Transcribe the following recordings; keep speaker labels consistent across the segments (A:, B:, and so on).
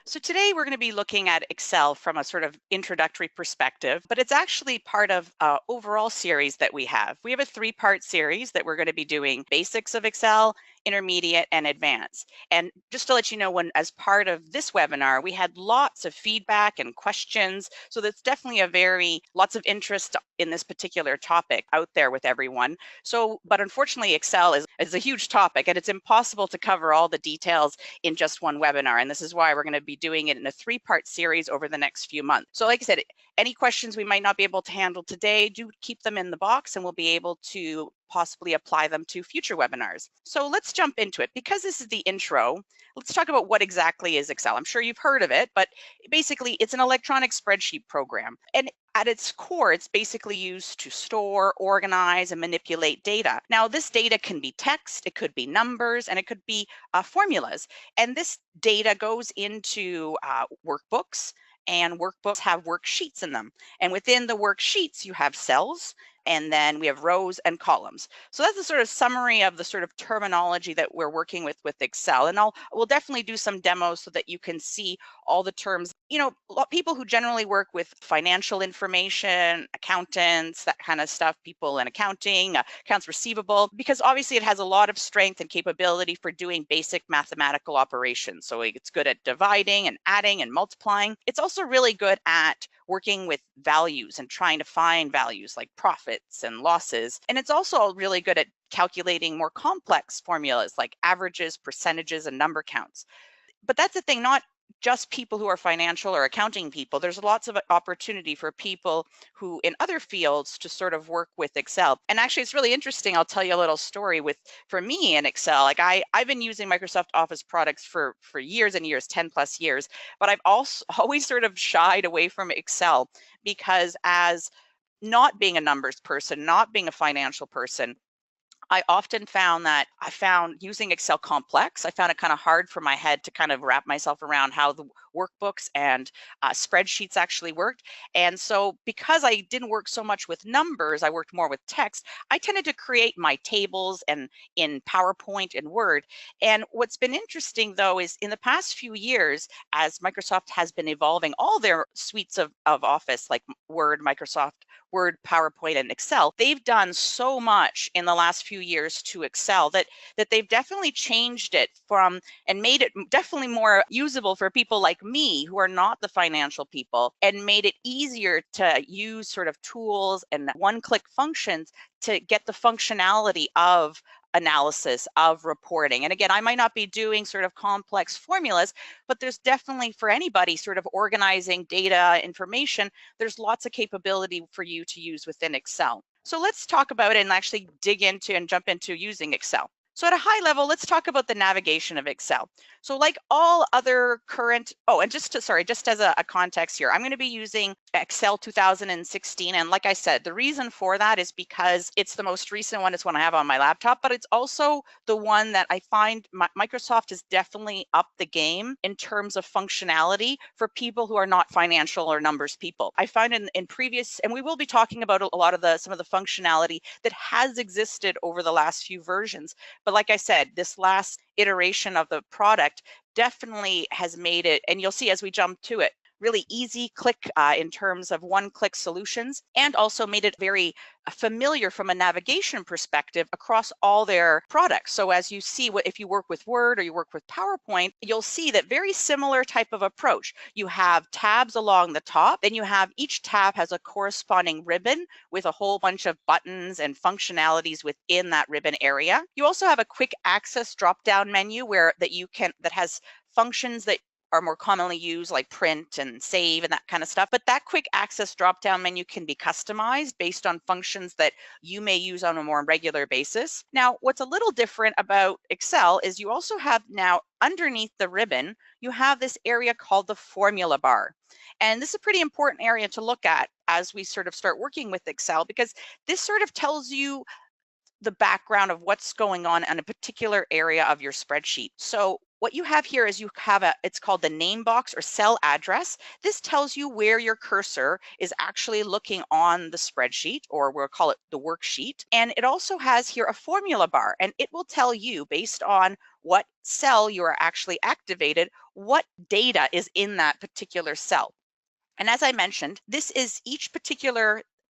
A: So today we're going to be looking at Excel from a sort of introductory perspective, but it's actually part of an overall series that we have. We have a three-part series that we're going to be doing basics of Excel, intermediate, and advanced. And just to let you know, when as part of this webinar, we had lots of feedback and questions. So that's definitely lots of interest in this particular topic out there with everyone. So, but unfortunately, Excel is a huge topic and it's impossible to cover all the details in just one webinar. And this is why we're going to be doing it in a three-part series over the next few months. So like I said, any questions we might not be able to handle today, do keep them in the box and we'll be able to possibly apply them to future webinars. So let's jump into it. Because this is the intro, let's talk about what exactly is Excel. I'm sure you've heard of it, but basically it's an electronic spreadsheet program. And at its core, it's basically used to store, organize, and manipulate data. Now, this data can be text, it could be numbers, and it could be formulas. And this data goes into workbooks, and workbooks have worksheets in them. And within the worksheets, you have cells, and then we have rows and columns. So that's a sort of summary of the sort of terminology that we're working with Excel. And we'll definitely do some demos so that you can see all the terms. You know, people who generally work with financial information, accountants, that kind of stuff, people in accounting, accounts receivable, because obviously it has a lot of strength and capability for doing basic mathematical operations. So it's good at dividing and adding and multiplying. It's also really good at working with values and trying to find values like profits and losses. And it's also really good at calculating more complex formulas like averages, percentages, and number counts. But that's the thing, not just people who are financial or accounting people. There's lots of opportunity for people who in other fields to sort of work with Excel. And actually, it's really interesting. I'll tell you a little story for me in Excel. Like I've been using Microsoft Office products for years and years, 10 plus years, but I've also always sort of shied away from Excel because as not being a numbers person, not being a financial person, I often found that I found using Excel complex. I found it kind of hard for my head to kind of wrap myself around how the workbooks and spreadsheets actually worked. And so because I didn't work so much with numbers, I worked more with text, I tended to create my tables and in PowerPoint and Word. And what's been interesting though is in the past few years, as Microsoft has been evolving all their suites of Office like Word, Microsoft Word, PowerPoint, and Excel, they've done so much in the last few years to Excel that they've definitely changed it from and made it definitely more usable for people like me who are not the financial people, and made it easier to use sort of tools and one-click functions to get the functionality of analysis, of reporting. And again, I might not be doing sort of complex formulas, but there's definitely for anybody sort of organizing data information, there's lots of capability for you to use within Excel. So let's talk about it and actually dig into and jump into using Excel. So at a high level, let's talk about the navigation of Excel. So like all other current, and just as a context here, I'm going to be using Excel 2016. And like I said, the reason for that is because it's the most recent one. It's one I have on my laptop, but it's also the one that I find Microsoft is definitely up the game in terms of functionality for people who are not financial or numbers people. I find in previous, and we will be talking about a lot of some of the functionality that has existed over the last few versions. But like I said, this last iteration of the product definitely has made it, and you'll see as we jump to it, really easy click in terms of one-click solutions, and also made it very familiar from a navigation perspective across all their products. So as you see, if you work with Word or you work with PowerPoint, you'll see that very similar type of approach. You have tabs along the top, then you have each tab has a corresponding ribbon with a whole bunch of buttons and functionalities within that ribbon area. You also have a quick access drop-down menu that has functions that are more commonly used like print and save and that kind of stuff. But that quick access drop-down menu can be customized based on functions that you may use on a more regular basis. Now, what's a little different about Excel is you also have now underneath the ribbon, you have this area called the formula bar. And this is a pretty important area to look at as we sort of start working with Excel, because this sort of tells you the background of what's going on in a particular area of your spreadsheet. So what you have here is you have it's called the name box or cell address. This tells you where your cursor is actually looking on the spreadsheet, or we'll call it the worksheet. And it also has here a formula bar, and it will tell you based on what cell you are actually activated, what data is in that particular cell. And as I mentioned, this is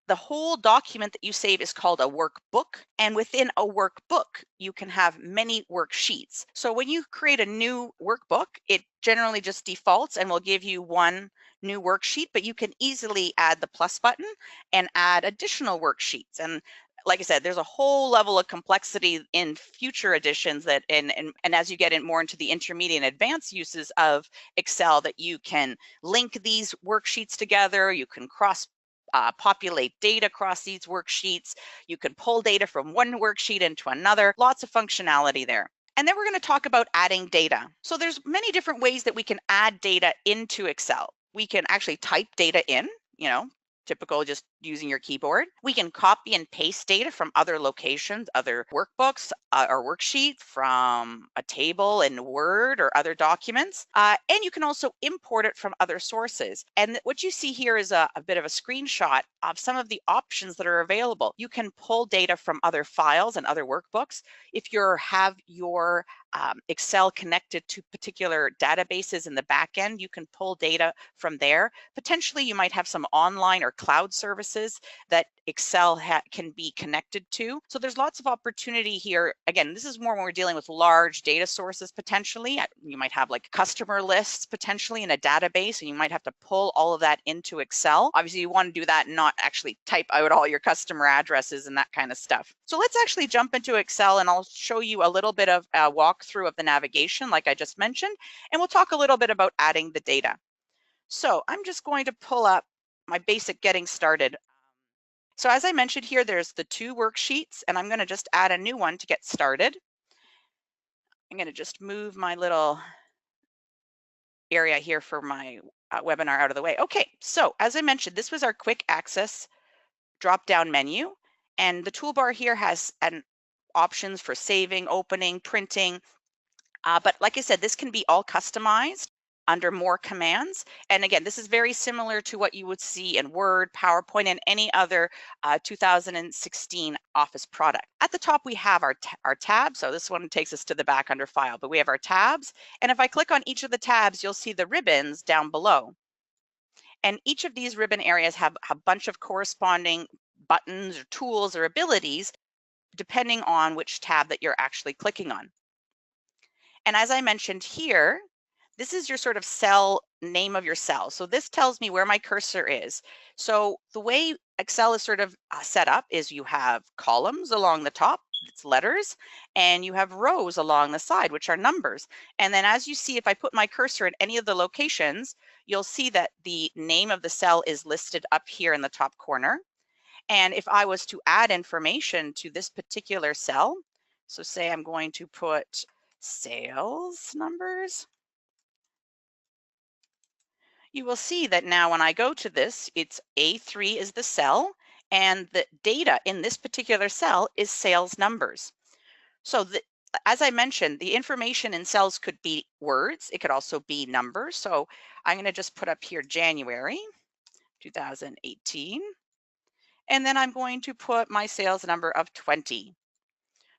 A: the whole document that you save is called a workbook. And within a workbook, you can have many worksheets. So when you create a new workbook, it generally just defaults and will give you one new worksheet, but you can easily add the plus button and add additional worksheets. And like I said, there's a whole level of complexity in future editions that, and as you get in more into the intermediate and advanced uses of Excel, that you can link these worksheets together, you can populate data across these worksheets, you can pull data from one worksheet into another, lots of functionality there. And then we're going to talk about adding data. So there's many different ways that we can add data into Excel. We can actually type data in, typical just using your keyboard. We can copy and paste data from other locations, other workbooks or worksheets, from a table in Word or other documents. And you can also import it from other sources. And what you see here is a bit of a screenshot of some of the options that are available. You can pull data from other files and other workbooks. If you have your Excel connected to particular databases in the back end, you can pull data from there. Potentially, you might have some online or cloud services that Excel can be connected to. So there's lots of opportunity here. Again, this is more when we're dealing with large data sources potentially. You might have like customer lists potentially in a database, and you might have to pull all of that into Excel. Obviously, you want to do that and not actually type out all your customer addresses and that kind of stuff. So let's actually jump into Excel, and I'll show you a little bit of a walkthrough of the navigation like I just mentioned, and we'll talk a little bit about adding the data. So I'm just going to pull up my basic getting started. So as I mentioned here, there's the two worksheets, and I'm going to just add a new one to get started. I'm going to just move my little area here for my webinar out of the way. Okay, so as I mentioned, this was our quick access drop-down menu, and the toolbar here has options for saving, opening, printing. But like I said, this can be all customized under more commands. And again, this is very similar to what you would see in Word, PowerPoint, and any other 2016 Office product. At the top, we have our tabs. So this one takes us to the back under File, but we have our tabs. And if I click on each of the tabs, you'll see the ribbons down below. And each of these ribbon areas have a bunch of corresponding buttons or tools or abilities, depending on which tab that you're actually clicking on. And as I mentioned here, this is your sort of cell name of your cell. So this tells me where my cursor is. So the way Excel is sort of set up is you have columns along the top, it's letters, and you have rows along the side, which are numbers. And then as you see, if I put my cursor in any of the locations, you'll see that the name of the cell is listed up here in the top corner. And if I was to add information to this particular cell, so say I'm going to put sales numbers, you will see that now when I go to this, it's A3 is the cell, and the data in this particular cell is sales numbers. So as I mentioned, the information in cells could be words. It could also be numbers. So I'm going to just put up here January 2018. And then I'm going to put my sales number of 20.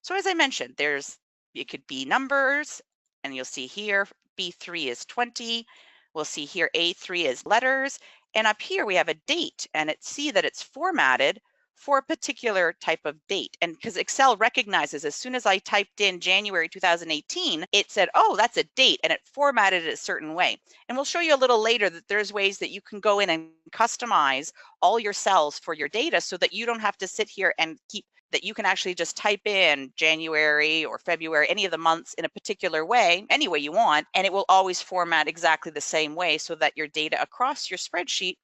A: So as I mentioned, it could be numbers, and you'll see here B3 is 20. We'll see here A3 is letters, and up here we have a date, and see that it's formatted for a particular type of date. And because Excel recognizes as soon as I typed in January 2018, it said, oh, that's a date, and it formatted it a certain way. And we'll show you a little later that there's ways that you can go in and customize all your cells for your data so that you don't have to sit here and that you can actually just type in January or February, any of the months in a particular way, any way you want, and it will always format exactly the same way so that your data across your worksheet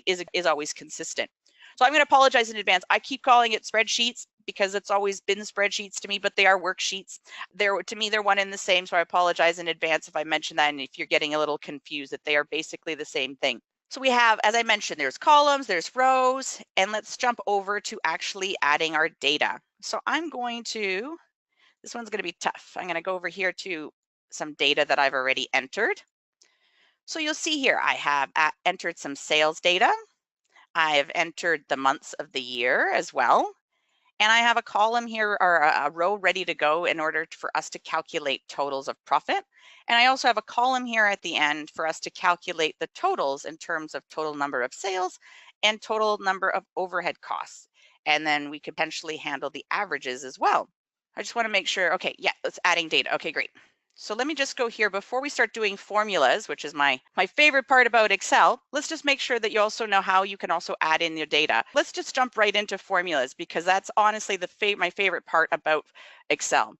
A: is always consistent. So I'm going to apologize in advance. I keep calling it spreadsheets because it's always been spreadsheets to me, but they are worksheets. To me, they're one and the same, so I apologize in advance if I mention that and if you're getting a little confused, that they are basically the same thing. So we have, as I mentioned, there's columns, there's rows, and let's jump over to actually adding our data. So this one's going to be tough. I'm going to go over here to some data that I've already entered. So you'll see here, I have entered some sales data. I have entered the months of the year as well. And I have a column here or a row ready to go in order for us to calculate totals of profit. And I also have a column here at the end for us to calculate the totals in terms of total number of sales and total number of overhead costs. And then we could potentially handle the averages as well. I just want to make sure, okay, yeah, it's adding data. Okay, great. So let me just go here before we start doing formulas, which is my favorite part about Excel. Let's just make sure that you also know how you can also add in your data. Let's just jump right into formulas because that's honestly my favorite part about Excel.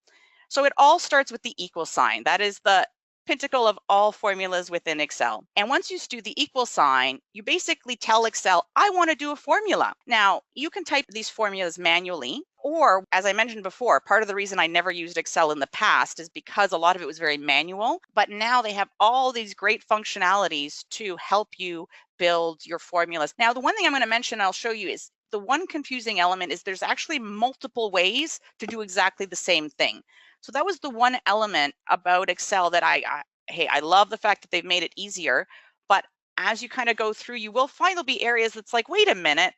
A: So it all starts with the equal sign. That is the pinnacle of all formulas within Excel. And once you do the equal sign, you basically tell Excel, I want to do a formula. Now, you can type these formulas manually, or as I mentioned before, part of the reason I never used Excel in the past is because a lot of it was very manual, but now they have all these great functionalities to help you build your formulas. Now, the one thing I'm going to mention, I'll show you, is the one confusing element is there's actually multiple ways to do exactly the same thing. So that was the one element about Excel that hey, I love the fact that they've made it easier, but as you kind of go through, you will find there'll be areas that's like, wait a minute,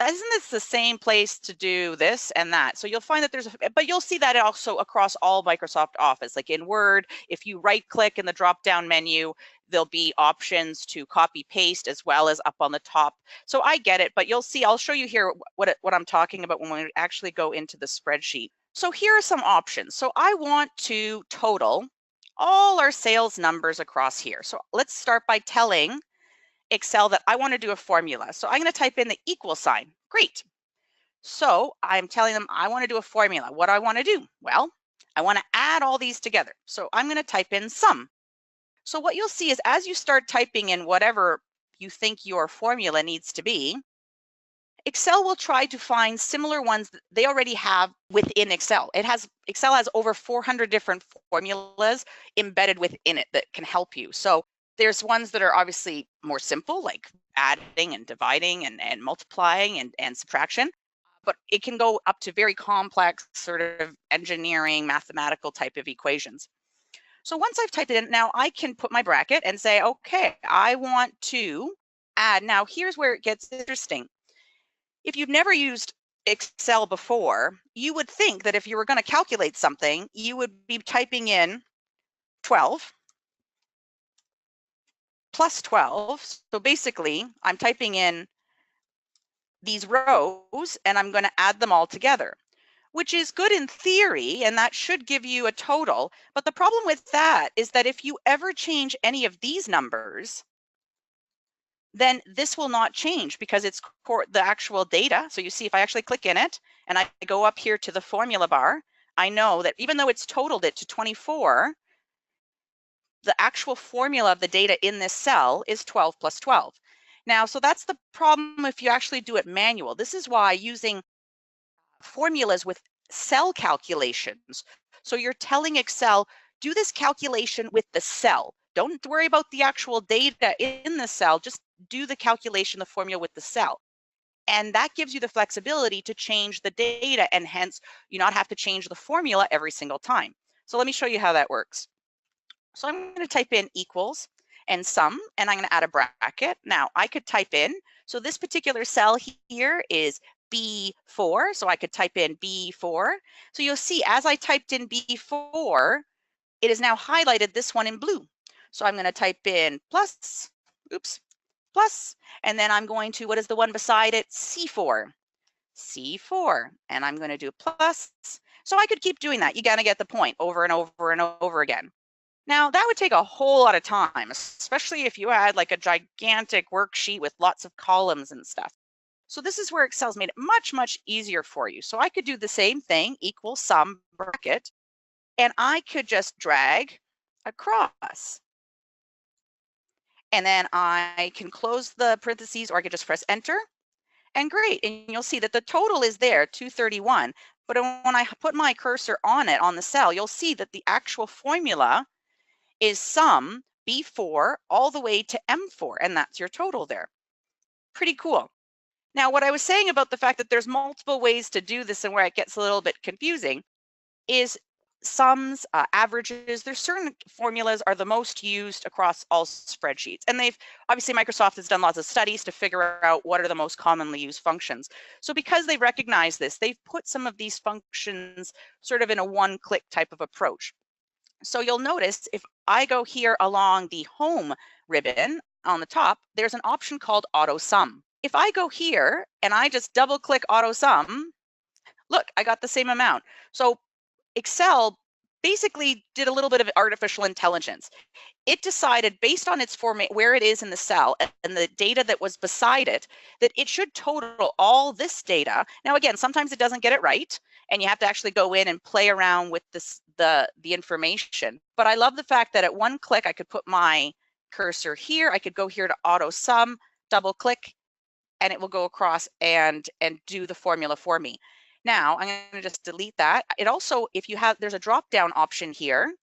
A: isn't this the same place to do this and that? So you'll find that but you'll see that also across all Microsoft Office. Like in Word, if you right click in the drop down menu, there'll be options to copy paste as well as up on the top. So I get it, but you'll see, I'll show you here what I'm talking about when we actually go into the spreadsheet. So here are some options. So I want to total all our sales numbers across here. So let's start by telling Excel that I want to do a formula. So I'm going to type in the equal sign. Great. So I'm telling them I want to do a formula. What do I want to do? Well, I want to add all these together. So I'm going to type in sum. So what you'll see is as you start typing in whatever you think your formula needs to be, Excel will try to find similar ones that they already have within Excel. Excel has over 400 different formulas embedded within it that can help you. So there's ones that are obviously more simple, like adding and dividing and multiplying and subtraction, but it can go up to very complex sort of engineering, mathematical type of equations. So once I've typed it in, now I can put my bracket and say, okay, I want to add. Now here's where it gets interesting. If you've never used Excel before, you would think that if you were going to calculate something, you would be typing in 12 plus 12. So basically, I'm typing in these rows and I'm going to add them all together, which is good in theory, and that should give you a total. But the problem with that is that if you ever change any of these numbers, then this will not change because it's the actual data. So you see, if I actually click in it and I go up here to the formula bar, I know that even though it's totaled it to 24, the actual formula of the data in this cell is 12 plus 12. Now, so that's the problem if you actually do it manual. This is why using formulas with cell calculations. So you're telling Excel, do this calculation with the cell. Don't worry about the actual data in the cell, just do the calculation, the formula with the cell. And that gives you the flexibility to change the data and hence you not have to change the formula every single time. So let me show you how that works. So I'm going to type in equals and sum, and I'm going to add a bracket. Now I could type in, so this particular cell here is B4, so I could type in B4. So you'll see as I typed in B4, it is now highlighted this one in blue. So I'm going to type in plus, plus, and then I'm going to, what is the one beside it? C4, and I'm going to do plus. So I could keep doing that. You got to get the point over and over and over again. Now that would take a whole lot of time, especially if you had like a gigantic worksheet with lots of columns and stuff. So this is where Excel's made it much, much easier for you. So I could do the same thing, equal sum bracket, and I could just drag across. And then I can close the parentheses, or I could just press enter, and great. And you'll see that the total is there, 231. But when I put my cursor on it, on the cell, you'll see that the actual formula is sum B4 all the way to M4, and that's your total there. Pretty cool. Now, what I was saying about the fact that there's multiple ways to do this and where it gets a little bit confusing is sums, averages. There's certain formulas are the most used across all spreadsheets. And they've, obviously Microsoft has done lots of studies to figure out what are the most commonly used functions. So because they recognize this, they've put some of these functions sort of in a one-click type of approach. So you'll notice if I go here along the home ribbon on the top, there's an option called auto sum. If I go here and I just double click auto sum, look, I got the same amount. So Excel basically did a little bit of artificial intelligence. It decided based on its format, where it is in the cell and the data that was beside it, that it should total all this data. Now, again, sometimes it doesn't get it right, and you have to actually go in and play around with this, the information. But I love the fact that at one click, I could put my cursor here. I could go here to auto sum, double click, and it will go across and do the formula for me. Now, I'm going to just delete that. It also, if you have, there's a drop-down option here.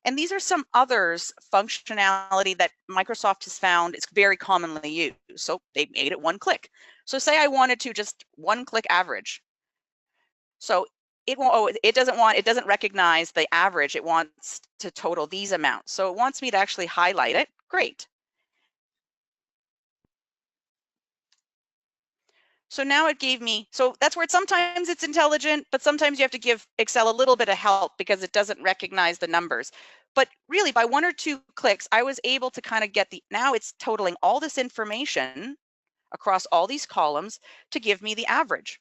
A: And these are some others functionality that Microsoft has found is very commonly used. So they made it one click. So say I wanted to just one click average. So it won't, oh, it doesn't recognize the average. It wants to total these amounts. So it wants me to actually highlight it. Great. So now it gave me, so that's where sometimes it's intelligent, but sometimes you have to give Excel a little bit of help because it doesn't recognize the numbers. But really by one or two clicks, I was able to kind of get now it's totaling all this information across all these columns to give me the average.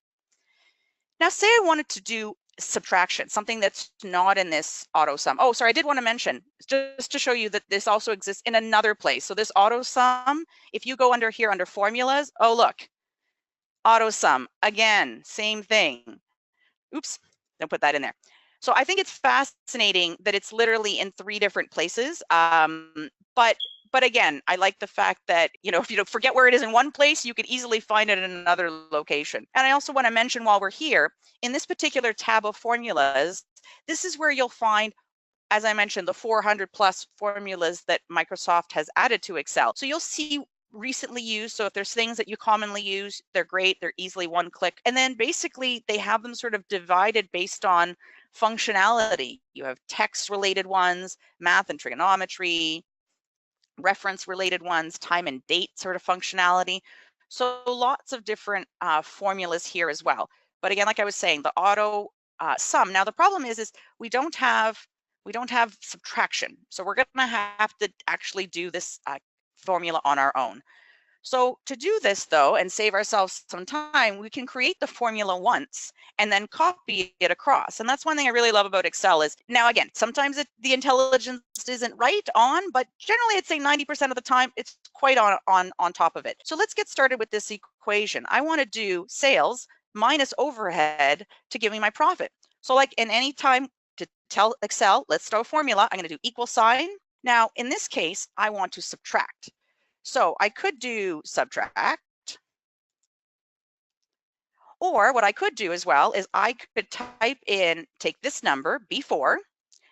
A: Now say I wanted to do subtraction, something that's not in this auto sum. Oh, sorry, I did want to mention, just to show you that this also exists in another place. So this auto sum, if you go under here under formulas, oh look, auto sum, again, same thing. Oops, don't put that in there. So I think it's fascinating that it's literally in 3 different places. But again, I like the fact that, you know, if you don't forget where it is in one place, you could easily find it in another location. And I also want to mention while we're here, in this particular tab of formulas, this is where you'll find, as I mentioned, the 400 plus formulas that Microsoft has added to Excel. So you'll see recently used. So if there's things that you commonly use, they're great. They're easily one click. And then basically they have them sort of divided based on functionality. You have text related ones, math and trigonometry, reference related ones, time and date sort of functionality. So lots of different formulas here as well. But again, like I was saying, the auto sum. Now the problem is we don't have subtraction. So we're going to have to actually do this formula on our own. So to do this though, and save ourselves some time, we can create the formula once and then copy it across. And that's one thing I really love about Excel is, now again, sometimes the intelligence isn't right on, but generally I'd say 90% of the time it's quite on top of it. So let's get started with this equation. I want to do sales minus overhead to give me my profit. So like in any time to tell Excel, let's throw a formula, I'm going to do equal sign. Now, in this case, I want to subtract. So I could do subtract, or what I could do as well is I could type in, take this number, B4,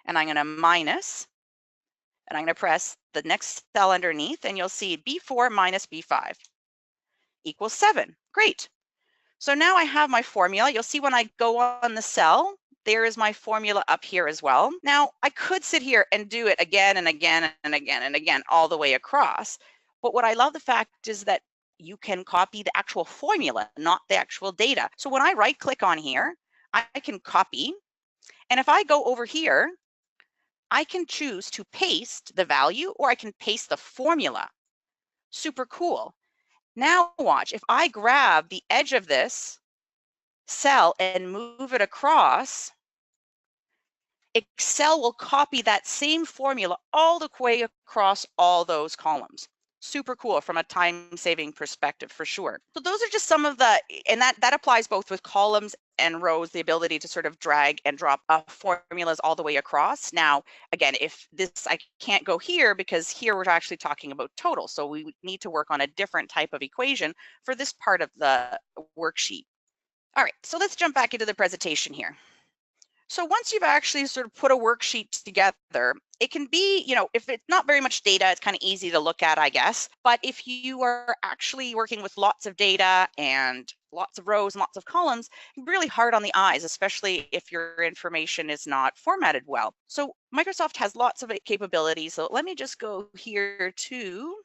A: and I'm going to minus, and I'm going to press the next cell underneath, and you'll see B4 minus B5 equals 7. Great. So now I have my formula. You'll see when I go on the cell, there is my formula up here as well. Now, I could sit here and do it again and again and again and again all the way across. But what I love the fact is that you can copy the actual formula, not the actual data. So when I right click on here, I can copy. And if I go over here, I can choose to paste the value or I can paste the formula. Super cool. Now watch, if I grab the edge of this cell and move it across, Excel will copy that same formula all the way across all those columns. Super cool from a time-saving perspective for sure. So those are just some of the, and that applies both with columns and rows, the ability to sort of drag and drop formulas all the way across. Now, again, if this, I can't go here because here we're actually talking about total. So we need to work on a different type of equation for this part of the worksheet. All right, so let's jump back into the presentation here. So once you've actually sort of put a worksheet together, it can be, if it's not very much data, it's kind of easy to look at, I guess. But if you are actually working with lots of data and lots of rows and lots of columns, really hard on the eyes, especially if your information is not formatted well. So Microsoft has lots of capabilities. So let me just go here to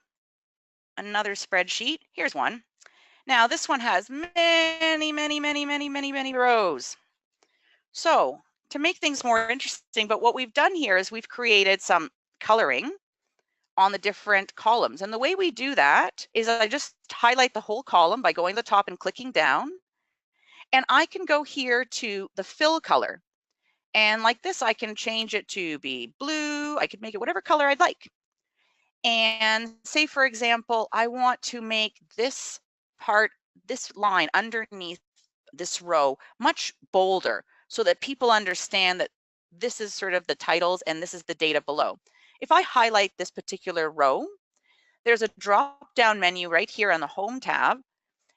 A: another spreadsheet. Here's one. Now this one has many rows. So to make things more interesting, but what we've done here is we've created some coloring on the different columns. And the way we do that is I just highlight the whole column by going to the top and clicking down. And I can go here to the fill color. And like this, I can change it to be blue. I could make it whatever color I'd like. And say, for example, I want to make this part, this line underneath this row much bolder so that people understand that this is sort of the titles and this is the data below. If I highlight this particular row, there's a drop down menu right here on the home tab.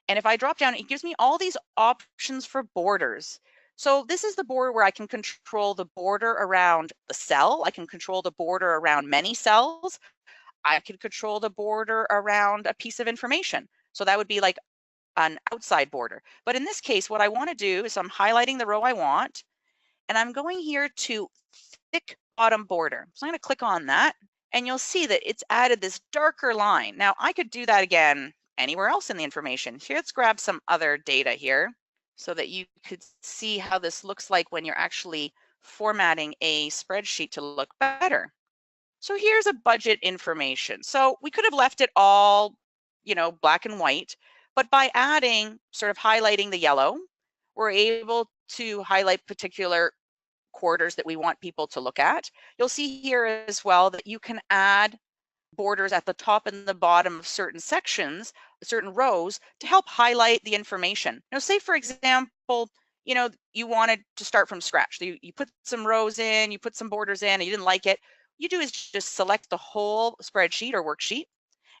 A: And if I drop down, it gives me all these options for borders. So this is the border where I can control the border around the cell. I can control the border around many cells. I can control the border around a piece of information. So that would be like an outside border. But in this case, what I want to do is I'm highlighting the row I want, and I'm going here to thick bottom border. So I'm going to click on that, and you'll see that it's added this darker line. Now I could do that again anywhere else in the information. Here, let's grab some other data here so that you could see how this looks like when you're actually formatting a spreadsheet to look better. So here's a budget information. So we could have left it all, black and white, but by adding, sort of highlighting the yellow, we're able to highlight particular quarters that we want people to look at. You'll see here as well that you can add borders at the top and the bottom of certain sections, certain rows, to help highlight the information. Now, say for example, you wanted to start from scratch. You put some rows in, you put some borders in, and you didn't like it. You do is just select the whole spreadsheet or worksheet.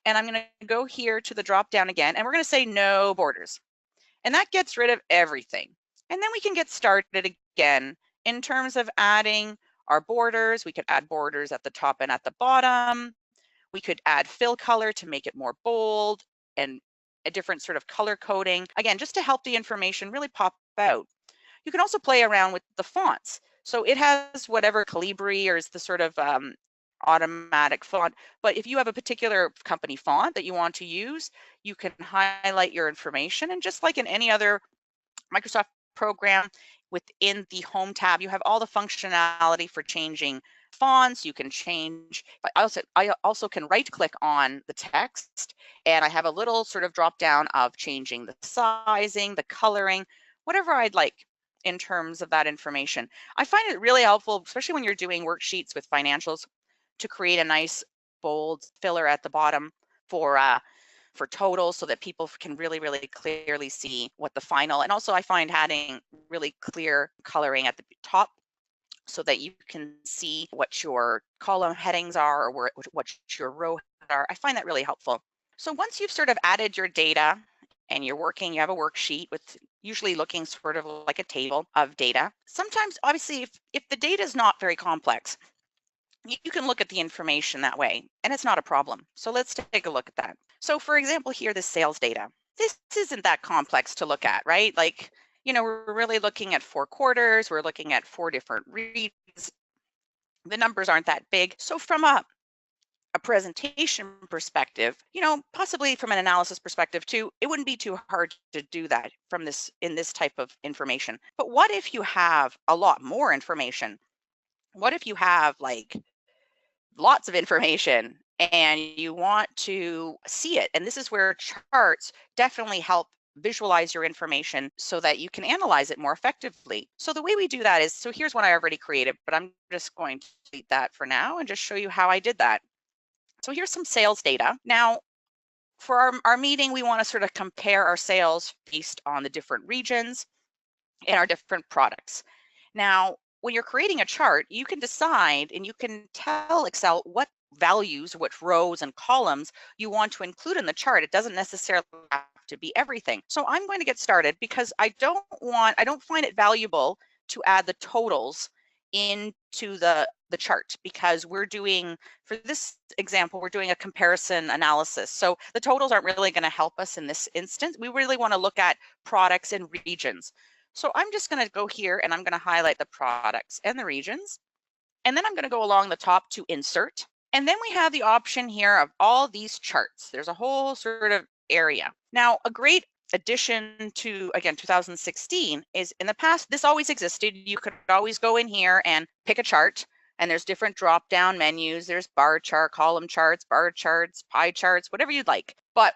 A: And I'm going to go here to the drop down again, and we're going to say no borders. And that gets rid of everything. And then we can get started again in terms of adding our borders. We could add borders at the top and at the bottom. We could add fill color to make it more bold and a different sort of color coding. Again, just to help the information really pop out. You can also play around with the fonts. So it has whatever Calibri or is the sort of automatic font. But if you have a particular company font that you want to use, you can highlight your information. And just like in any other Microsoft program, within the Home tab, you have all the functionality for changing fonts. You can change. I also can right click on the text, and I have a little sort of drop down of changing the sizing, the coloring, whatever I'd like in terms of that information. I find it really helpful, especially when you're doing worksheets with financials, to create a nice bold filler at the bottom for totals so that people can really clearly see what the final, and also I find adding really clear coloring at the top so that you can see what your column headings are or what your row are. I find that really helpful. So once you've sort of added your data and you're working, you have a worksheet with usually looking sort of like a table of data. Sometimes, obviously, if the data is not very complex, you can look at the information that way, and it's not a problem. So let's take a look at that. So for example, here, the sales data. This isn't that complex to look at, right? Like, we're really looking at 4 quarters. We're looking at 4 different regions. The numbers aren't that big. So from a presentation perspective, possibly from an analysis perspective too, it wouldn't be too hard to do that in this type of information. But what if you have a lot more information? What if you have like lots of information and you want to see it? And this is where charts definitely help visualize your information so that you can analyze it more effectively. So the way we do that is, so here's one I already created, but I'm just going to delete that for now and just show you how I did that. So here's some sales data. Now, for our meeting, we want to sort of compare our sales based on the different regions and our different products. Now, when you're creating a chart, you can decide and you can tell Excel what values, which rows and columns you want to include in the chart. It doesn't necessarily have to be everything. So I'm going to get started because I don't find it valuable to add the totals into the chart, because we're doing, for this example, we're doing a comparison analysis. So the totals aren't really going to help us in this instance. We really want to look at products and regions. So I'm just going to go here and I'm going to highlight the products and the regions. And then I'm going to go along the top to insert. And then we have the option here of all these charts. There's a whole sort of area. Now, a great addition to, again, 2016 is, in the past, this always existed. You could always go in here and pick a chart, and there's different drop-down menus. There's bar chart, column charts, bar charts, pie charts, whatever you'd like. But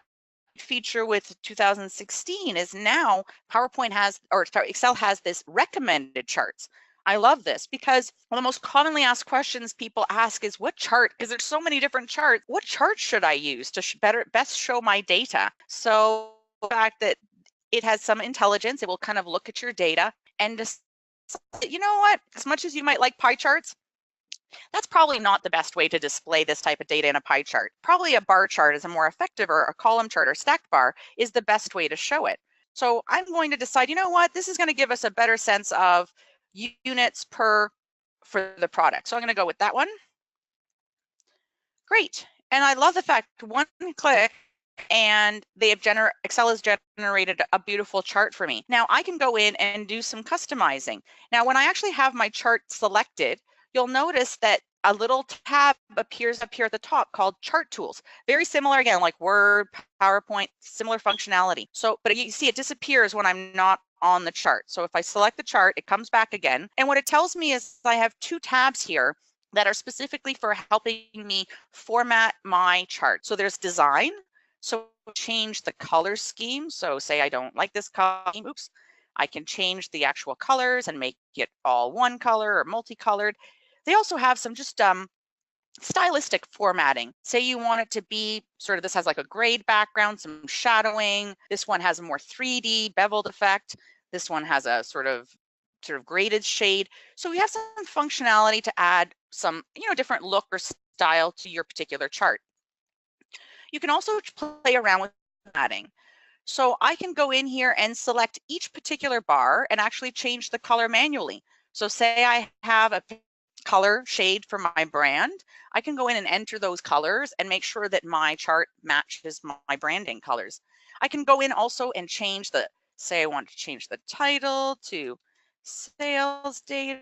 A: feature with 2016 is now PowerPoint has, or sorry, Excel has this recommended charts. I love this because one of the most commonly asked questions people ask is, what chart, because there's so many different charts, what chart should I use to best show my data? So the fact that it has some intelligence, it will kind of look at your data and just, you know what, as much as you might like pie charts, that's probably not the best way to display this type of data in a pie chart. Probably a bar chart is a more effective, or a column chart or stacked bar is the best way to show it. So I'm going to decide, you know what, this is going to give us a better sense of units for the product. So I'm going to go with that one. Great. And I love the fact one click and they have Excel has generated a beautiful chart for me. Now I can go in and do some customizing. Now when I actually have my chart selected, you'll notice that a little tab appears up here at the top called Chart Tools. Very similar, again, like Word, PowerPoint, similar functionality. So, but you see it disappears when I'm not on the chart. So if I select the chart, it comes back again. And what it tells me is I have two tabs here that are specifically for helping me format my chart. So there's Design. So change the color scheme. So say I don't like this color scheme, oops, I can change the actual colors and make it all one color or multicolored. They also have some just stylistic formatting. Say you want it to be sort of, this has like a grayed background, some shadowing. This one has a more 3D beveled effect. This one has a sort of graded shade. So we have some functionality to add some, different look or style to your particular chart. You can also play around with formatting. So I can go in here and select each particular bar and actually change the color manually. So say I have a color shade for my brand, I can go in and enter those colors and make sure that my chart matches my branding colors. I can go in also and change the, say I want to change the title to sales data.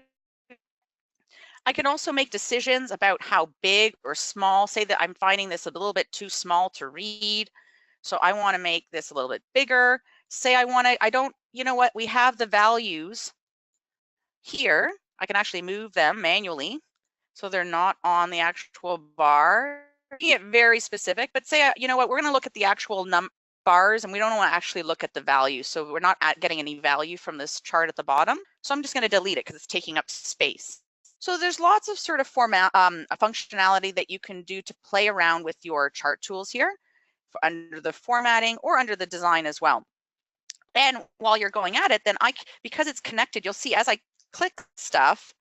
A: I can also make decisions about how big or small, say that I'm finding this a little bit too small to read. So I want to make this a little bit bigger. Say I don't, you know what, we have the values here. I can actually move them manually so they're not on the actual bar. You get very specific, but say, you know what, we're going to look at the actual bars and we don't want to actually look at the value. So we're not getting any value from this chart at the bottom. So I'm just going to delete it because it's taking up space. So there's lots of sort of functionality that you can do to play around with your chart tools here under the formatting or under the design as well. And while you're going at it, then because it's connected, you'll see as I click stuff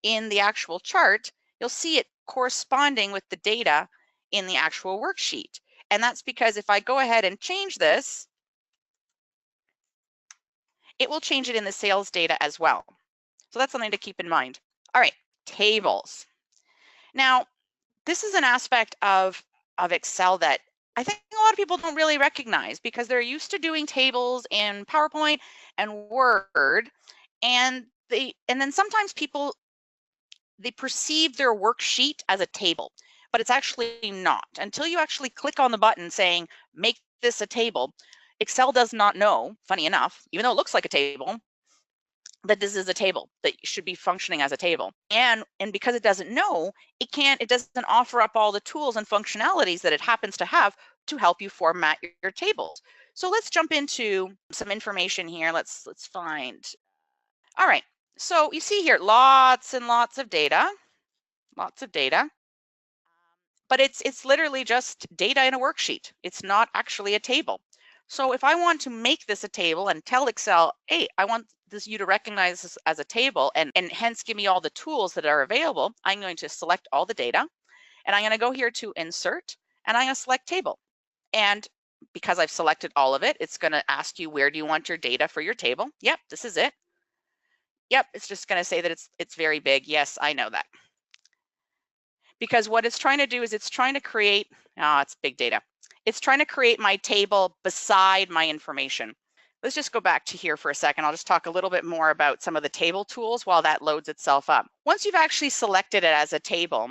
A: in the actual chart, you'll see it corresponding with the data in the actual worksheet. And that's because if I go ahead and change this, it will change it in the sales data as well. So that's something to keep in mind. All right, tables. Now, this is an aspect of Excel that I think a lot of people don't really recognize because they're used to doing tables in PowerPoint and Word, and then sometimes people, they perceive their worksheet as a table, but it's actually not. Until you actually click on the button saying, make this a table, Excel does not know, funny enough, even though it looks like a table, that this is a table that should be functioning as a table. And because it doesn't know, it doesn't offer up all the tools and functionalities that it happens to have to help you format your tables. So let's jump into some information here. Let's find. All right. So you see here, lots and lots of data, but it's literally just data in a worksheet. It's not actually a table. So if I want to make this a table and tell Excel, hey, I want you to recognize this as a table and hence give me all the tools that are available, I'm going to select all the data and I'm going to go here to insert and I'm going to select table. And because I've selected all of it, it's going to ask you, where do you want your data for your table? Yep, this is it. Yep, it's just going to say that it's very big. Yes, I know that. Because what it's trying to do is it's trying to create, it's big data. It's trying to create my table beside my information. Let's just go back to here for a second. I'll just talk a little bit more about some of the table tools while that loads itself up. Once you've actually selected it as a table,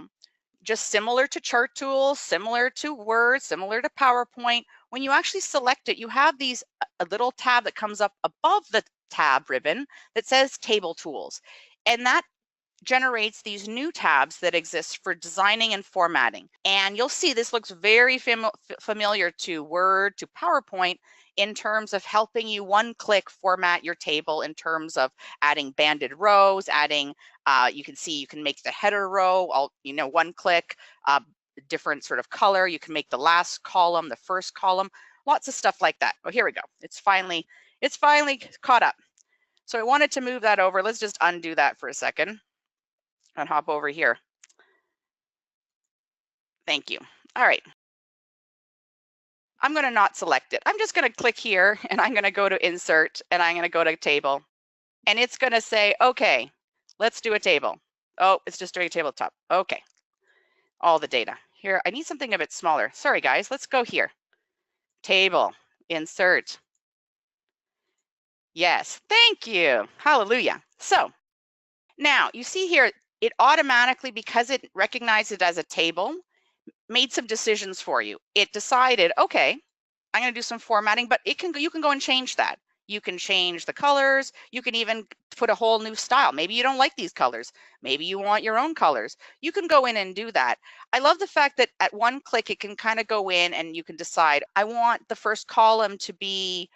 A: just similar to chart tools, similar to Word, similar to PowerPoint, when you actually select it, you have a little tab that comes up above the tab ribbon that says Table Tools. And that generates these new tabs that exist for designing and formatting. And you'll see this looks very familiar to Word, to PowerPoint, in terms of helping you one-click format your table in terms of adding banded rows, adding, you can see you can make the header row, one click, different sort of color. You can make the last column, the first column, lots of stuff like that. Oh, here we go. It's finally caught up. So I wanted to move that over. Let's just undo that for a second and hop over here. Thank you. All right. I'm going to not select it. I'm just going to click here and I'm going to go to insert and I'm going to go to table. And it's going to say, okay, let's do a table. Oh, it's just doing a table top. Okay. All the data. Here, I need something a bit smaller. Sorry, guys. Let's go here. Table, insert. Yes, thank you. Hallelujah. So now you see here, it automatically, because it recognized it as a table, made some decisions for you. It decided, okay, I'm going to do some formatting, but you can go and change that. You can change the colors. You can even put a whole new style. Maybe you don't like these colors. Maybe you want your own colors. You can go in and do that. I love the fact that at one click, it can kind of go in and you can decide, I want the first column to be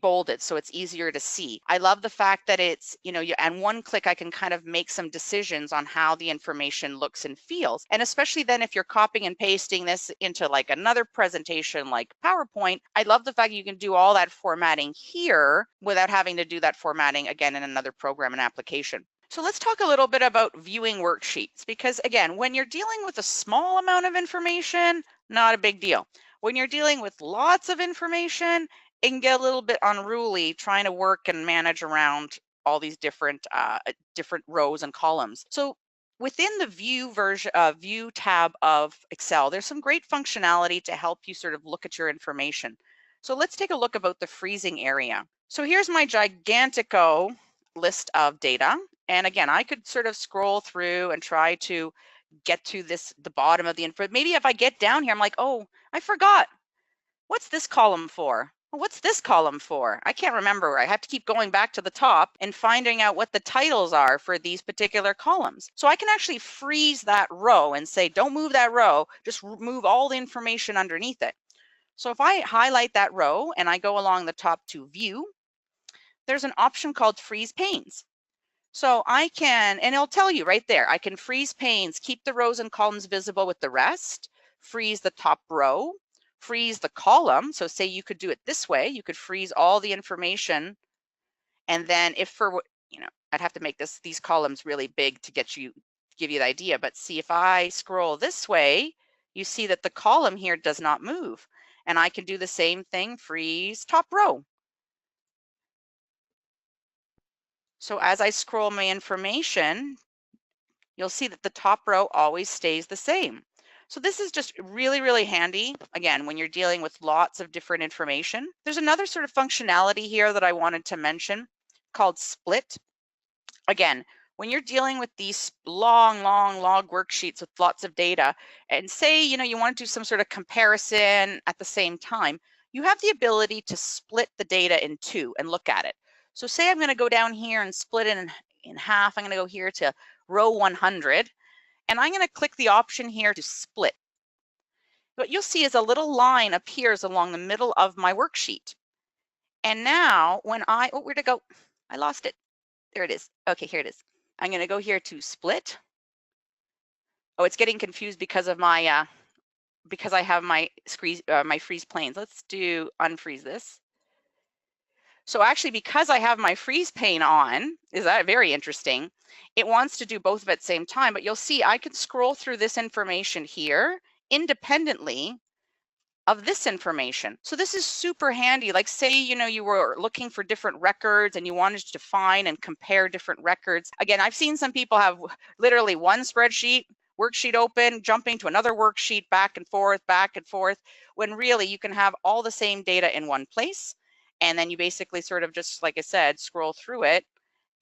A: bolded so it's easier to see. I love the fact that it's, and one click I can kind of make some decisions on how the information looks and feels. And especially then if you're copying and pasting this into like another presentation like PowerPoint, I love the fact you can do all that formatting here without having to do that formatting again in another program and application. So let's talk a little bit about viewing worksheets, because again, when you're dealing with a small amount of information, not a big deal. When you're dealing with lots of information, it can get a little bit unruly trying to work and manage around all these different rows and columns. So within the view tab of Excel, there's some great functionality to help you sort of look at your information. So let's take a look about the freezing area. So here's my gigantico list of data. And again, I could sort of scroll through and try to get to the bottom of the info. Maybe if I get down here, I'm like, oh, I forgot. What's this column for? What's this column for? I can't remember. I have to keep going back to the top and finding out what the titles are for these particular columns. So I can actually freeze that row and say, don't move that row, just move all the information underneath it. So if I highlight that row and I go along the top to view, there's an option called freeze panes. So I can, and it'll tell you right there, I can freeze panes, keep the rows and columns visible with the rest, freeze the top row, freeze the column. So say you could do it this way, you could freeze all the information. And then if I'd have to make these columns really big to give you the idea, but see if I scroll this way, you see that the column here does not move. And I can do the same thing, freeze top row. So as I scroll my information, you'll see that the top row always stays the same. So this is just really, really handy, again, when you're dealing with lots of different information. There's another sort of functionality here that I wanted to mention called split. Again, when you're dealing with these long log worksheets with lots of data, and say, you want to do some sort of comparison at the same time, you have the ability to split the data in two and look at it. So say I'm going to go down here and split it in half. I'm going to go here to row 100, and I'm going to click the option here to split. What you'll see is a little line appears along the middle of my worksheet. And now when where'd it go? I lost it. There it is. Okay, here it is. I'm going to go here to split. Oh, it's getting confused because of my because I have my freeze planes. Let's unfreeze this. So actually, because I have my freeze pane on, is that very interesting? It wants to do both at the same time, but you'll see I can scroll through this information here independently of this information. So this is super handy. Like say, you were looking for different records and you wanted to find and compare different records. Again, I've seen some people have literally one worksheet open, jumping to another worksheet, back and forth, when really you can have all the same data in one place. And then you basically sort of just, like I said, scroll through it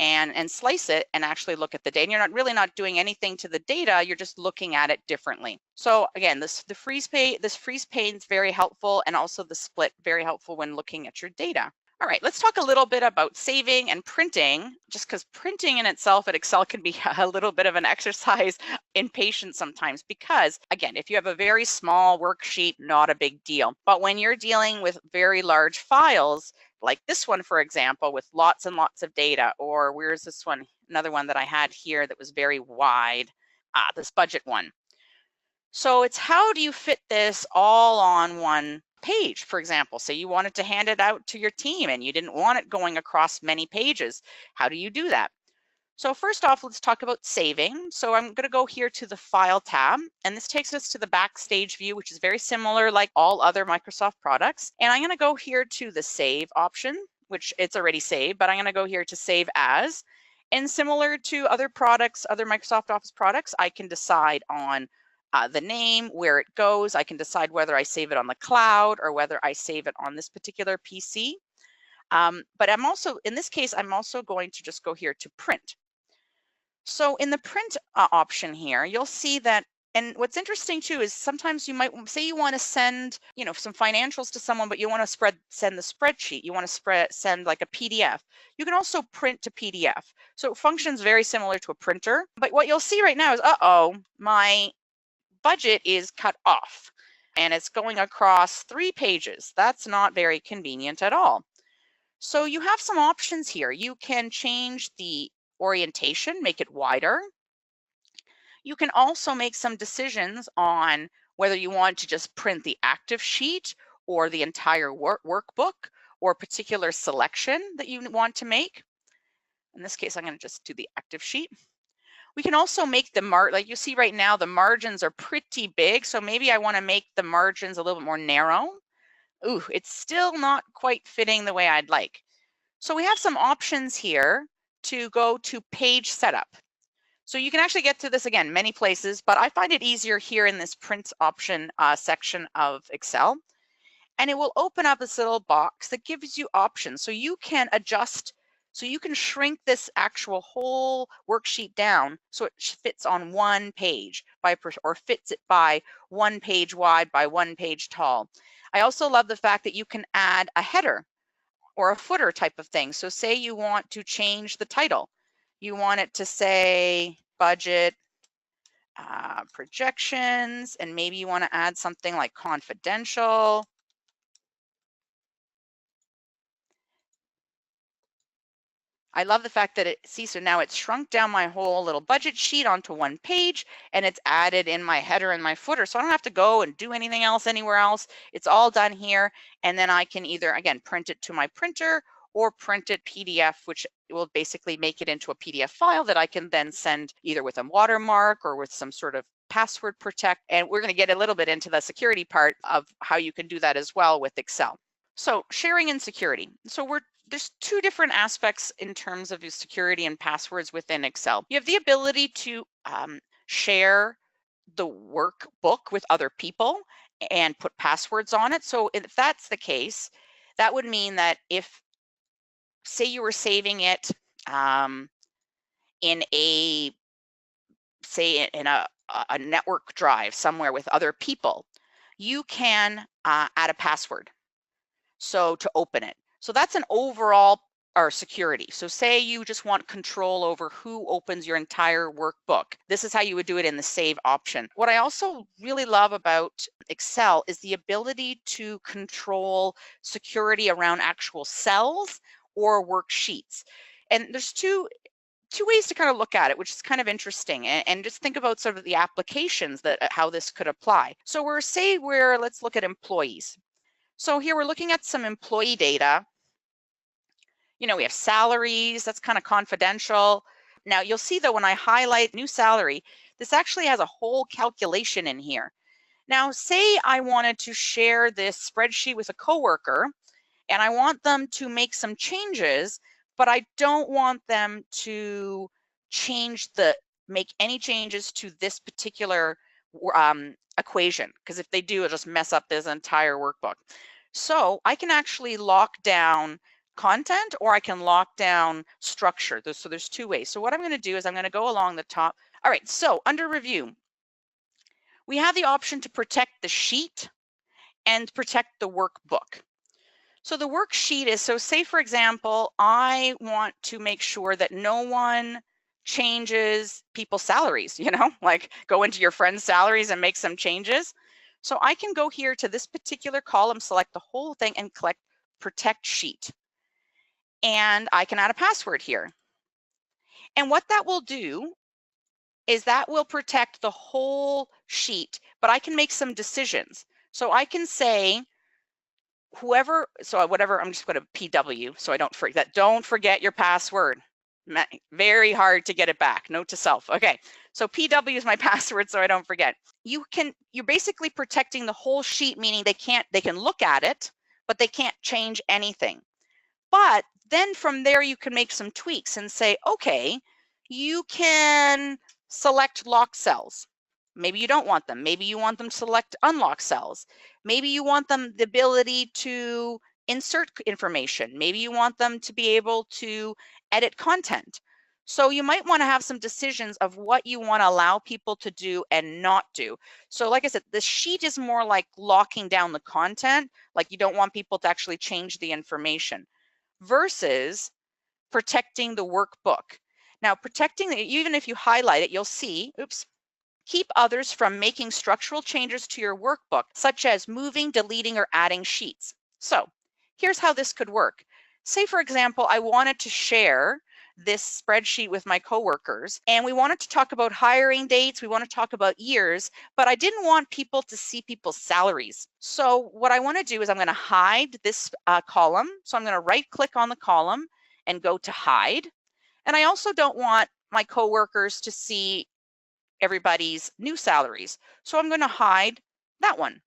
A: and slice it and actually look at the data. And you're really not doing anything to the data, you're just looking at it differently. So again, this freeze pane is very helpful, and also the split very helpful when looking at your data. All right, let's talk a little bit about saving and printing, just because printing in itself at Excel can be a little bit of an exercise in patience sometimes, because again, if you have a very small worksheet, not a big deal. But when you're dealing with very large files, like this one, for example, with lots and lots of data, or where's this one? Another one that I had here that was very wide, this budget one. So it's how do you fit this all on one page? For example, say you wanted to hand it out to your team and you didn't want it going across many pages. How do you do that? So first off, let's talk about saving. So I'm going to go here to the File tab, and this takes us to the Backstage view, which is very similar like all other Microsoft products. And I'm going to go here to the Save option, which it's already saved, but I'm going to go here to Save As. And similar to other products, other Microsoft Office products, I can decide on the name, where it goes. I can decide whether I save it on the cloud or whether I save it on this particular PC. But I'm also, in this case, I'm also going to just go here to Print. So in the print option here, you'll see that, and what's interesting too is sometimes you might say you want to send, some financials to someone, but you want to send the spreadsheet. You want to send like a PDF. You can also print to PDF. So it functions very similar to a printer. But what you'll see right now is, my budget is cut off and it's going across 3 pages. That's not very convenient at all. So you have some options here. You can change the orientation, make it wider. You can also make some decisions on whether you want to just print the active sheet or the entire workbook, or a particular selection that you want to make. In this case, I'm going to just do the active sheet. We can also make the like you see right now, the margins are pretty big. So maybe I want to make the margins a little bit more narrow. Ooh, it's still not quite fitting the way I'd like. So we have some options here to go to page setup. So you can actually get to this again many places, but I find it easier here in this print option section of Excel. And it will open up this little box that gives you options. So you can adjust, so you can shrink this actual whole worksheet down so it fits on one page or fits it by 1 page wide by 1 page tall. I also love the fact that you can add a header or a footer type of thing. So say you want to change the title. You want it to say budget projections, and maybe you want to add something like confidential. I love the fact that so now it's shrunk down my whole little budget sheet onto one page, and it's added in my header and my footer. So I don't have to go and do anything else anywhere else. It's all done here. And then I can either, again, print it to my printer or print it PDF, which will basically make it into a PDF file that I can then send either with a watermark or with some sort of password protect. And we're going to get a little bit into the security part of how you can do that as well with Excel. So sharing and security. So there's 2 different aspects in terms of your security and passwords within Excel. You have the ability to share the workbook with other people and put passwords on it. So if that's the case, that would mean that if, say you were saving it in a network drive somewhere with other people, you can add a password to open it. So that's an overall security. So say you just want control over who opens your entire workbook. This is how you would do it in the save option. What I also really love about Excel is the ability to control security around actual cells or worksheets. And there's two ways to kind of look at it, which is kind of interesting, and just think about sort of the applications that how this could apply. So let's look at employees. So here we're looking at some employee data. We have salaries, that's kind of confidential. Now you'll see that when I highlight new salary, this actually has a whole calculation in here. Now, say I wanted to share this spreadsheet with a coworker and I want them to make some changes, but I don't want them to make any changes to this particular equation, because if they do, it'll just mess up this entire workbook. So I can actually lock down content, or I can lock down structure. So there's two ways. So what I'm going to do is I'm going to go along the top. All right, so under review, we have the option to protect the sheet and protect the workbook. So the worksheet is, so say for example, I want to make sure that no one changes people's salaries, like go into your friend's salaries and make some changes. So I can go here to this particular column, select the whole thing and click protect sheet. And I can add a password here. And what that will do is that will protect the whole sheet, but I can make some decisions. So I can say, whatever, I'm just going to PW so I don't forget. Don't forget your password. Very hard to get it back. Note to self. Okay, so PW is my password so I don't forget. You're basically protecting the whole sheet, meaning they can look at it, but they can't change anything. But then from there you can make some tweaks and say, okay, you can select lock cells. Maybe you don't want them. Maybe you want them to select unlock cells. Maybe you want them the ability to insert information. Maybe you want them to be able to edit content. So you might want to have some decisions of what you want to allow people to do and not do. So like I said, the sheet is more like locking down the content, like you don't want people to actually change the information, versus protecting the workbook. Now, even if you highlight it, you'll see, keep others from making structural changes to your workbook, such as moving, deleting, or adding sheets. So here's how this could work. Say, for example, I wanted to share this spreadsheet with my coworkers, and we wanted to talk about hiring dates, we want to talk about years, but I didn't want people to see people's salaries. So what I want to do is I'm going to hide this column. So I'm going to right-click on the column and go to hide. And I also don't want my coworkers to see everybody's new salaries. So I'm going to hide that one.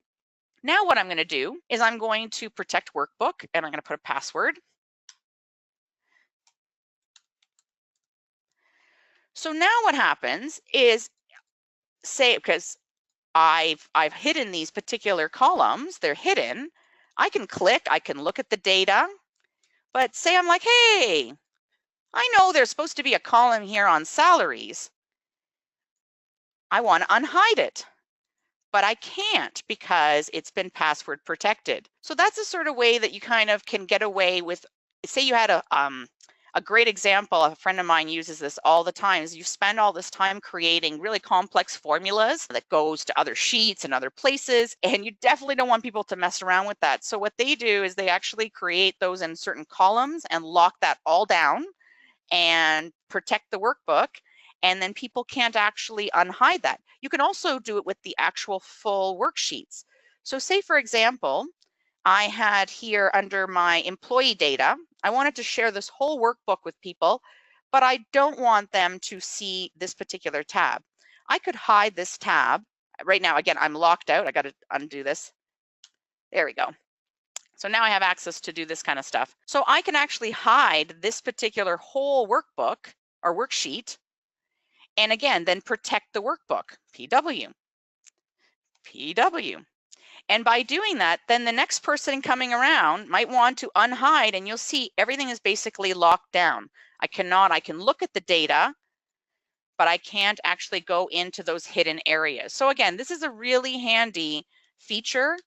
A: Now what I'm going to do is I'm going to protect workbook, and I'm going to put a password. So now what happens is, say, because I've hidden these particular columns, they're hidden, I can click, I can look at the data, but say I'm like, hey, I know there's supposed to be a column here on salaries. I want to unhide it, but I can't because it's been password protected. So that's a sort of way that you kind of can get away with, say you had a great example, a friend of mine uses this all the time, is you spend all this time creating really complex formulas that goes to other sheets and other places, and you definitely don't want people to mess around with that. So what they do is they actually create those in certain columns and lock that all down and protect the workbook, and then people can't actually unhide that. You can also do it with the actual full worksheets. So say, for example, I had here under my employee data, I wanted to share this whole workbook with people, but I don't want them to see this particular tab. I could hide this tab. Right now, again, I'm locked out. I got to undo this. There we go. So now I have access to do this kind of stuff. So I can actually hide this particular whole workbook or worksheet, and again, then protect the workbook, PW. And by doing that, then the next person coming around might want to unhide, and you'll see everything is basically locked down. I can look at the data, but I can't actually go into those hidden areas. So again, this is a really handy feature.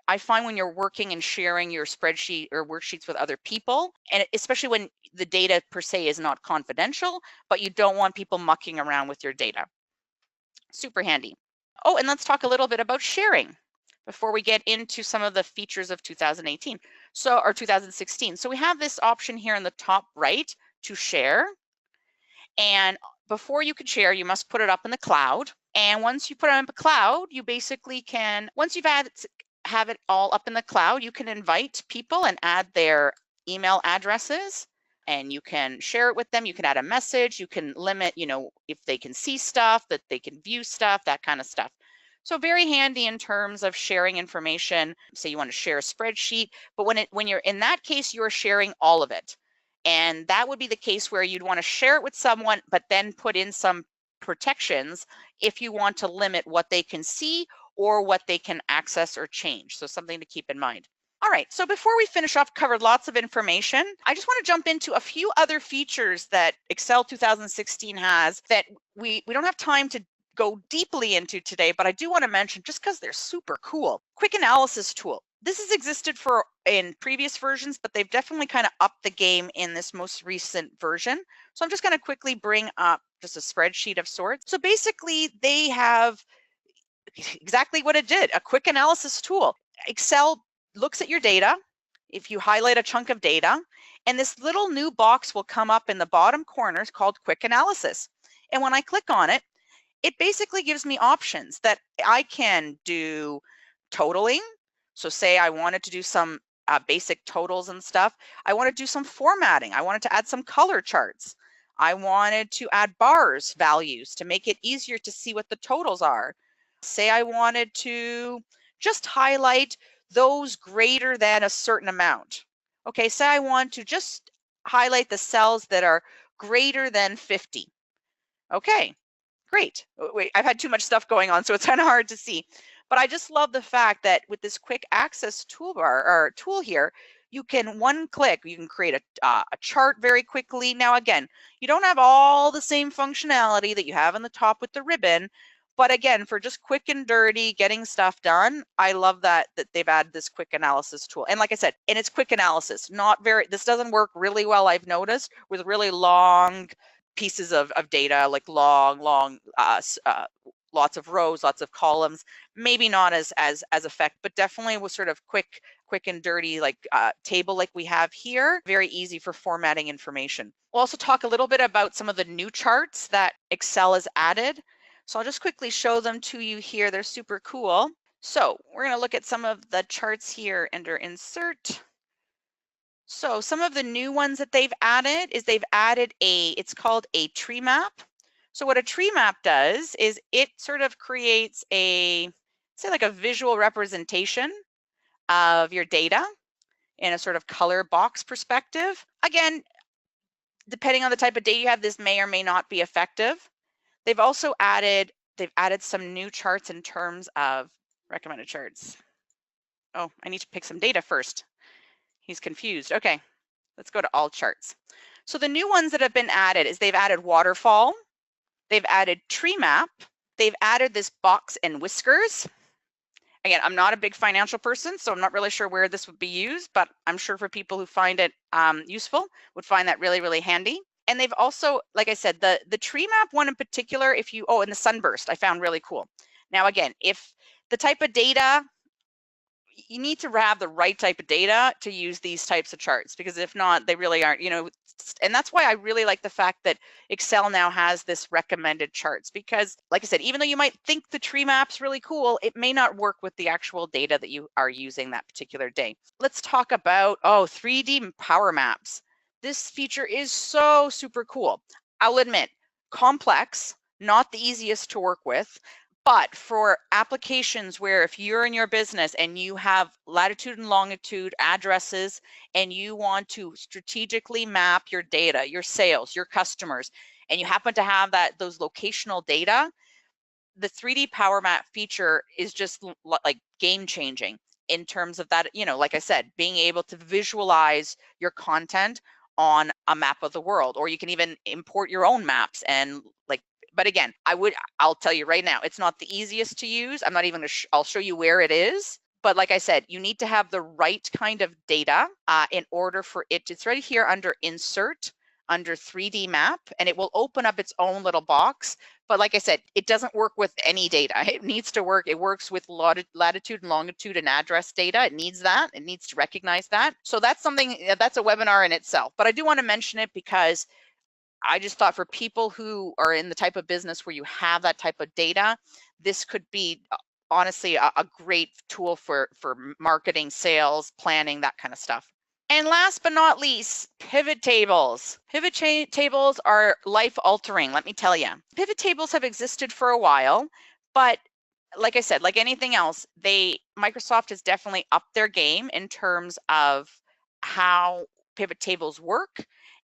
A: I find when you're working and sharing your spreadsheet or worksheets with other people, and especially when the data per se is not confidential, but you don't want people mucking around with your data. Super handy. Oh, and let's talk a little bit about sharing before we get into some of the features of 2018, or 2016. So we have this option here in the top right to share. And before you can share, you must put it up in the cloud. And once you put it in the cloud, you basically can, once you've have it all up in the cloud, you can invite people and add their email addresses, and you can share it with them. You can add a message. You can limit, if they can see stuff, that they can view stuff, that kind of stuff. So very handy in terms of sharing information. Say you want to share a spreadsheet, but when you're in that case, you're sharing all of it. And that would be the case where you'd want to share it with someone, but then put in some protections if you want to limit what they can see or what they can access or change. So something to keep in mind. All right, so before we finish off, covered lots of information. I just want to jump into a few other features that Excel 2016 has that we don't have time to go deeply into today, but I do want to mention just because they're super cool. Quick analysis tool. This has existed in previous versions, but they've definitely kind of upped the game in this most recent version. So I'm just going to quickly bring up just a spreadsheet of sorts. So basically they have exactly what it did, a quick analysis tool. Excel looks at your data. If you highlight a chunk of data, and this little new box will come up in the bottom corner called quick analysis. And when I click on it, it basically gives me options that I can do totaling. So say I wanted to do some basic totals and stuff. I want to do some formatting. I wanted to add some color charts. I wanted to add bars values to make it easier to see what the totals are. Say I wanted to just highlight those greater than a certain amount. Okay, say I want to just highlight the cells that are greater than 50. Okay, great. Wait, I've had too much stuff going on, so it's kind of hard to see. But I just love the fact that with this quick access toolbar or tool here, you can one click, you can create a chart very quickly. Now, again, you don't have all the same functionality that you have on the top with the ribbon. But again, for just quick and dirty getting stuff done, I love that they've added this quick analysis tool. And like I said, and it's quick analysis, this doesn't work really well, I've noticed, with really long pieces of data, like long, lots of rows, lots of columns, maybe not as effective, but definitely with sort of quick and dirty like table like we have here, very easy for formatting information. We'll also talk a little bit about some of the new charts that Excel has added. So I'll just quickly show them to you here. They're super cool. So we're going to look at some of the charts here under Insert. So some of the new ones that they've added is it's called a tree map. So what a tree map does is it sort of creates say like a visual representation of your data in a sort of color box perspective. Again, depending on the type of data you have, this may or may not be effective. They've also added some new charts in terms of recommended charts. Oh, I need to pick some data first. He's confused. Okay, let's go to all charts. So the new ones that have been added is they've added waterfall, they've added tree map, they've added this box and whiskers. Again, I'm not a big financial person, so I'm not really sure where this would be used, but I'm sure for people who find it useful would find that really, really handy. And they've also, like I said, the tree map one in particular, and the sunburst, I found really cool. Now, again, if the type of data, you need to have the right type of data to use these types of charts, because if not, they really aren't, and that's why I really like the fact that Excel now has this recommended charts, because like I said, even though you might think the tree map's really cool, it may not work with the actual data that you are using that particular day. Let's talk about, 3D power maps. This feature is so super cool. I'll admit, complex, not the easiest to work with, but for applications where if you're in your business and you have latitude and longitude addresses and you want to strategically map your data, your sales, your customers, and you happen to have those locational data, the 3D power map feature is just like game changing in terms of that, like I said, being able to visualize your content on a map of the world, or you can even import your own maps and but again, I'll tell you right now, it's not the easiest to use. I'm not even I'll show you where it is. But like I said, you need to have the right kind of data in order for it's right here under Insert, under 3D map, and it will open up its own little box. But like I said, it doesn't work with any data. It needs to work. It works with latitude and longitude and address data. It needs that. It needs to recognize that. So that's that's a webinar in itself. But I do want to mention it because I just thought for people who are in the type of business where you have that type of data, this could be honestly a great tool for marketing, sales, planning, that kind of stuff. And last but not least, pivot tables. Pivot tables are life altering, let me tell you. Pivot tables have existed for a while, but like I said, like anything else, Microsoft has definitely upped their game in terms of how pivot tables work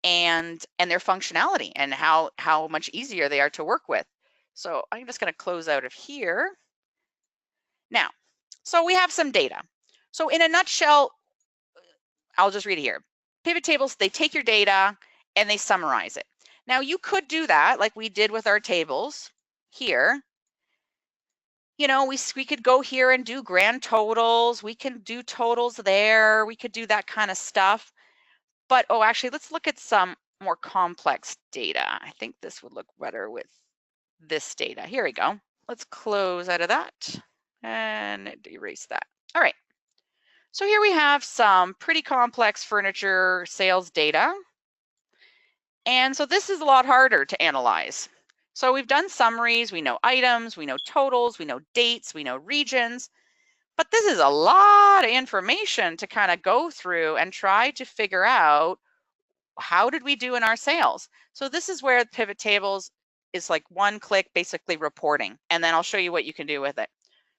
A: and their functionality and how much easier they are to work with. So I'm just going to close out of here. Now, so we have some data. So in a nutshell, I'll just read it here. Pivot tables, they take your data and they summarize it. Now you could do that like we did with our tables here. You know, we could go here and do grand totals. We can do totals there. We could do that kind of stuff. But, oh, actually, let's look at some more complex data. I think this would look better with this data. Here we go. Let's close out of that and erase that. All right. So here we have some pretty complex furniture sales data. And so this is a lot harder to analyze. So we've done summaries, we know items, we know totals, we know dates, we know regions, but this is a lot of information to kind of go through and try to figure out how did we do in our sales. So this is where pivot tables is like one click, basically reporting, and then I'll show you what you can do with it.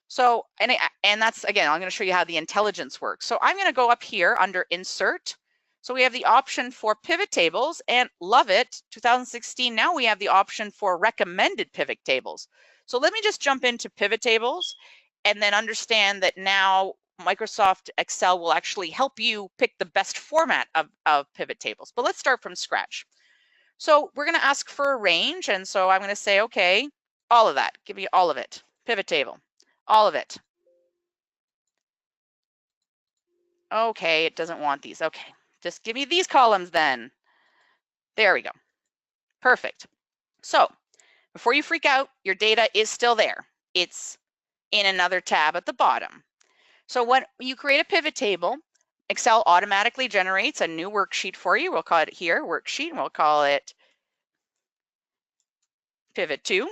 A: So, and that's, again, I'm going to show you how the intelligence works. So I'm going to go up here under insert. So we have the option for pivot tables, and love it, 2016, now we have the option for recommended pivot tables. So let me just jump into pivot tables and then understand that now Microsoft Excel will actually help you pick the best format of pivot tables. But let's start from scratch. So we're going to ask for a range, and so I'm going to say, okay, all of that, give me all of it, pivot table, all of it. Okay, it doesn't want these. Okay, just give me these columns then. There we go. Perfect. So before you freak out, your data is still there. It's in another tab at the bottom. So when you create a pivot table, Excel automatically generates a new worksheet for you. We'll call it here, worksheet, and we'll call it pivot 2.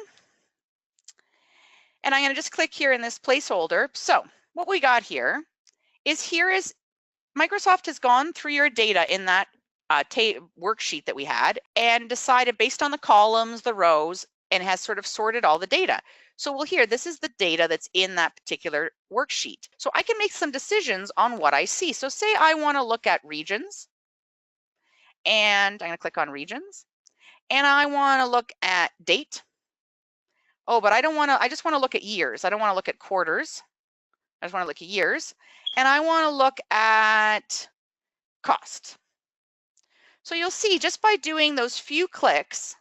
A: And I'm going to just click here in this placeholder. So what we got here is Microsoft has gone through your data in that worksheet that we had and decided based on the columns, the rows, and has sort of sorted all the data. So we'll hear this is the data that's in that particular worksheet. So I can make some decisions on what I see. So say I want to look at regions, and I'm going to click on regions, and I want to look at date. Oh, but I just want to look at years. I don't want to look at quarters. I just want to look at years. And I want to look at cost. So you'll see just by doing those few clicks,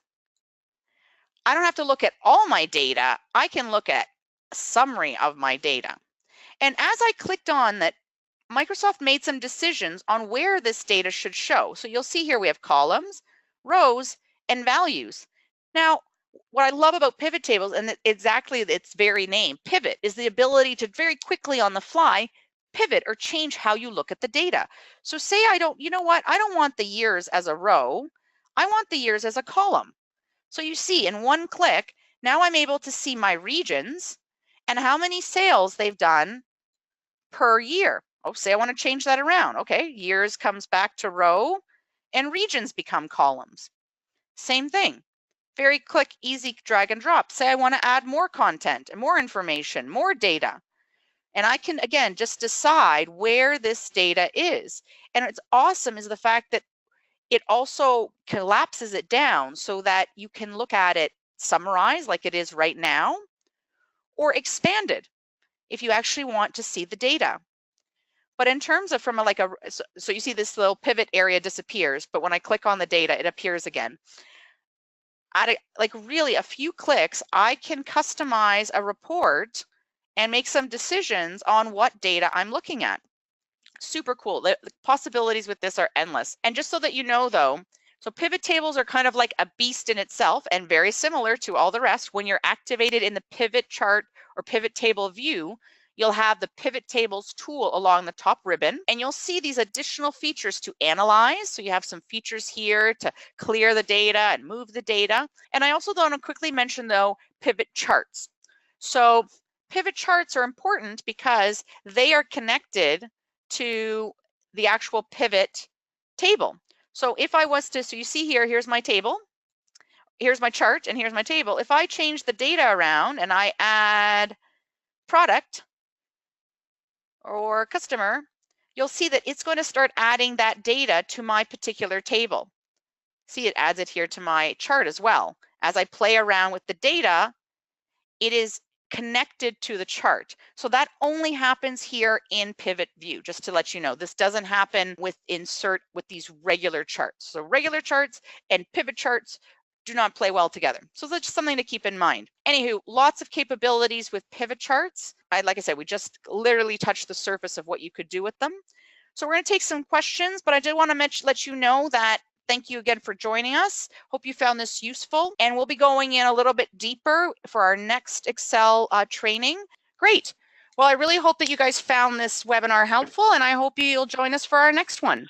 A: I don't have to look at all my data. I can look at a summary of my data. And as I clicked on that, Microsoft made some decisions on where this data should show. So you'll see here we have columns, rows, and values. Now, what I love about pivot tables, and exactly its very name, pivot, is the ability to very quickly on the fly pivot or change how you look at the data. So say you know what, I don't want the years as a row, I want the years as a column. So you see in one click, now I'm able to see my regions and how many sales they've done per year. Oh, say I want to change that around. Okay, years comes back to row and regions become columns. Same thing. Very quick, easy drag and drop. Say I want to add more content and more information, more data. And I can, again, just decide where this data is. And what's awesome is the fact that it also collapses it down so that you can look at it summarized like it is right now, or expanded if you actually want to see the data. But in terms of so you see this little pivot area disappears, but when I click on the data, it appears again. At really a few clicks, I can customize a report and make some decisions on what data I'm looking at. Super cool. The possibilities with this are endless. And just so that you know though, so pivot tables are kind of like a beast in itself and very similar to all the rest. When you're activated in the pivot chart or pivot table view, you'll have the pivot tables tool along the top ribbon, and you'll see these additional features to analyze. So you have some features here to clear the data and move the data. And I also want to quickly mention though, pivot charts. So pivot charts are important because they are connected to the actual pivot table. So if I was to, so you see here, here's my table, here's my chart, and here's my table. If I change the data around and I add product or customer, you'll see that it's going to start adding that data to my particular table. See, it adds it here to my chart as well. As I play around with the data, it is connected to the chart. So that only happens here in Pivot View, just to let you know. This doesn't happen with insert with these regular charts. So regular charts and pivot charts do not play well together. So that's just something to keep in mind. Anywho, lots of capabilities with pivot charts. Like I said, we just literally touched the surface of what you could do with them. So we're going to take some questions, but I did want to let you know that thank you again for joining us. Hope you found this useful, and we'll be going in a little bit deeper for our next Excel training. Great. Well, I really hope that you guys found this webinar helpful, and I hope you'll join us for our next one.